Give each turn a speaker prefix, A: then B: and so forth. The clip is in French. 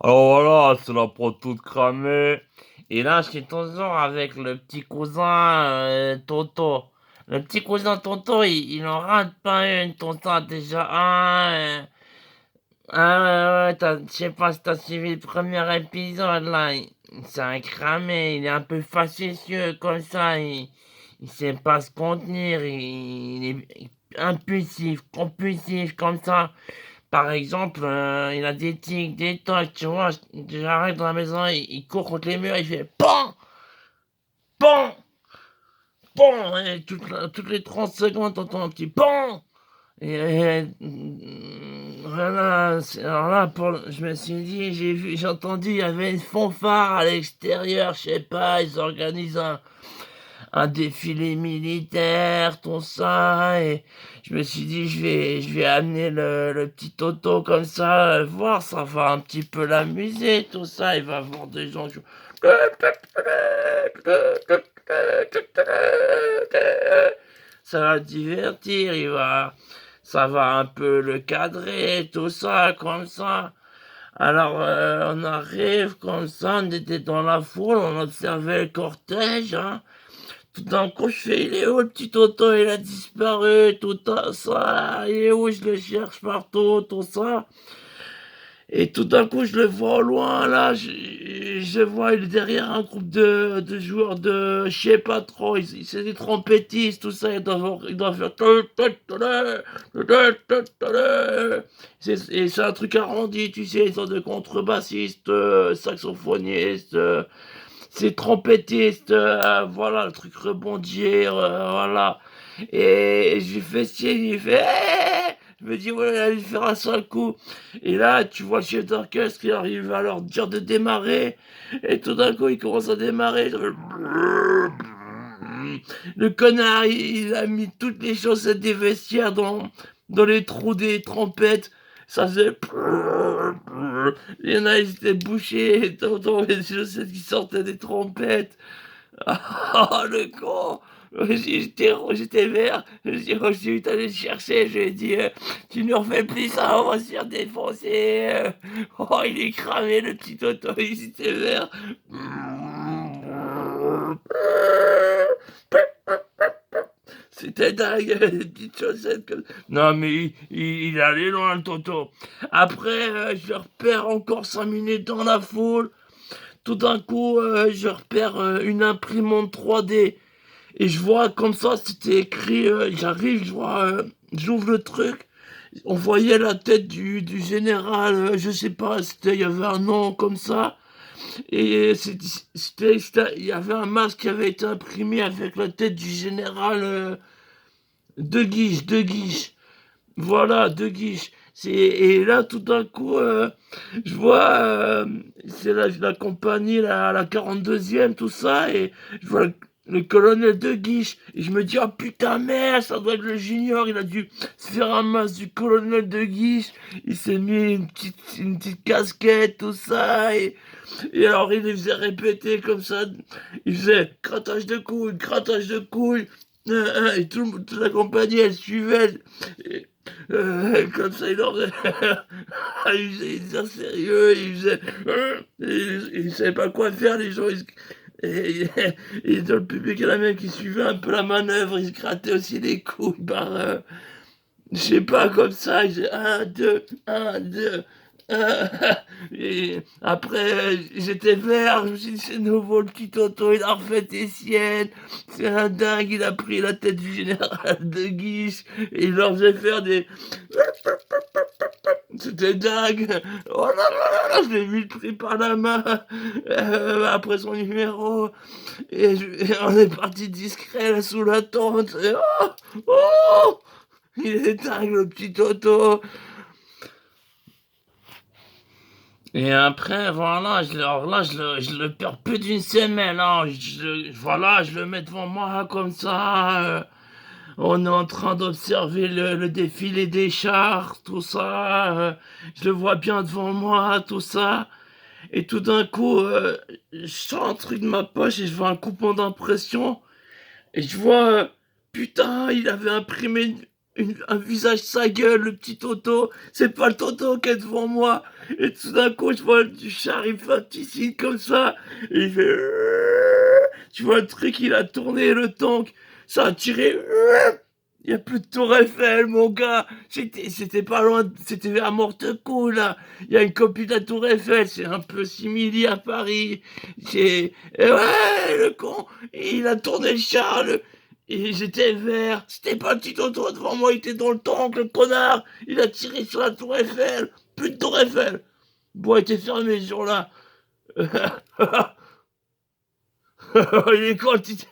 A: Alors voilà, c'est la peau toute cramée. Et là, je suis toujours avec le petit cousin Toto. Le petit cousin Toto, il en rate pas une, Tonton, déjà un. Ah ouais, je sais pas si t'as suivi le premier épisode là. C'est un cramé, il est un peu facétieux comme ça. Il sait pas se contenir, il est impulsif, compulsif comme ça. Par exemple, il a des tics, des tocs, tu vois. J'arrive dans la maison, il court contre les murs, il fait PAN! PAN! PAN! Et toutes les 30 secondes, t'entends un petit PAN! Voilà, alors là, je me suis dit, j'ai entendu, il y avait une fanfare à l'extérieur, je sais pas, ils organisent un défilé militaire, tout ça, et je me suis dit, je vais amener le petit Toto comme ça, voir, ça va un petit peu l'amuser, tout ça, il va voir des gens jouer. Ça va le divertir, ça va un peu le cadrer, tout ça, comme ça. Alors, on arrive comme ça, on était dans la foule, on observait le cortège, hein. Tout d'un coup, je fais, il est où le petit Toto? Il a disparu, tout ça. Il est où? Je le cherche partout, tout ça. Et tout d'un coup, je le vois au loin, là. Je vois, il est derrière un groupe de joueurs de, je sais pas trop, c'est des trompettistes, tout ça. Ils doivent faire. Et c'est un truc arrondi, tu sais, ils sont de contrebassistes, saxophonistes. C'est trompettiste, voilà, le truc rebondir, voilà. Et j'ai fait signe, il fait je me dis, ouais, il allait faire un seul coup. Et là, tu vois le chef d'orchestre qui arrive à leur dire de démarrer. Et tout d'un coup, il commence à démarrer. Le connard, il a mis toutes les chaussettes des vestiaires dans les trous des trompettes. Ça faisait. Il y en a, ils étaient bouchés. T'entends les chaussettes qui sortaient des trompettes. Oh, le con! J'étais vert, je suis vite allé le chercher, je lui ai dit tu ne refais plus ça, on va se faire défoncer. Oh, il est cramé le petit Toto, il était vert. C'était dingue, les petites chaussettes comme. Non, mais il allait loin, le Toto. Après, je le repère encore 5 minutes dans la foule. Tout d'un coup, je repère une imprimante 3D. Et je vois comme ça, c'était écrit, j'arrive, je vois, j'ouvre le truc. On voyait la tête du général, je sais pas, il y avait un nom comme ça. Et il y avait un masque qui avait été imprimé avec la tête du général De Guiche. Voilà, De Guiche. Et là, tout d'un coup, je vois, c'est la compagnie, la 42e, tout ça, et je vois le colonel De Guiche, et je me dis, oh putain, merde, ça doit être le junior, il a dû se faire un masque du colonel De Guiche, il s'est mis une petite casquette, tout ça, et alors il les faisait répéter comme ça, il faisait grattage de couilles, et toute la compagnie, elle suivait. Comme ça, il en faisait. Il faisait sérieux, il savait pas quoi faire, les gens. Et, et dans le public, il y en a même qui suivait un peu la manœuvre, ils se grattaient aussi les couilles par. Je sais pas, comme ça, il faisait 1, 2, 1, 2. Et après, j'étais vert, je me suis dit, c'est nouveau, le petit Toto, il a refait des siennes. C'est un dingue, il a pris la tête du général de Guiche, et il leur faisait faire des. C'était dingue. Oh là là là, je l'ai vu pris par la main après son numéro. Et on est parti discret là sous la tente. Et oh, oh, il est dingue le petit Toto. Et après, voilà, alors là, je le perds plus d'une semaine. Hein. Voilà, je le mets devant moi comme ça. On est en train d'observer le défilé des chars, tout ça. Je le vois bien devant moi, tout ça. Et tout d'un coup, je sors un truc de ma poche et je vois un coupon d'impression. Et je vois, putain, il avait imprimé. un visage, sa gueule, le petit Toto, c'est pas le Toto qui est devant moi. Et tout d'un coup, je vois du char infantile comme ça, et il fait... Tu vois le truc, il a tourné le tank, ça a tiré... Il y a plus de tour Eiffel, mon gars. C'était pas loin, c'était vers Morteco, là. Il y a une copie de la tour Eiffel, c'est un peu simili à Paris. Et ouais, le con, il a tourné le char, et j'étais vert. C'était pas le petit Toto devant moi, il était dans le tank, le connard. Il a tiré sur la tour Eiffel. Plus de tour Eiffel. Bon, était fermé ce jour-là. Il est quand le petit...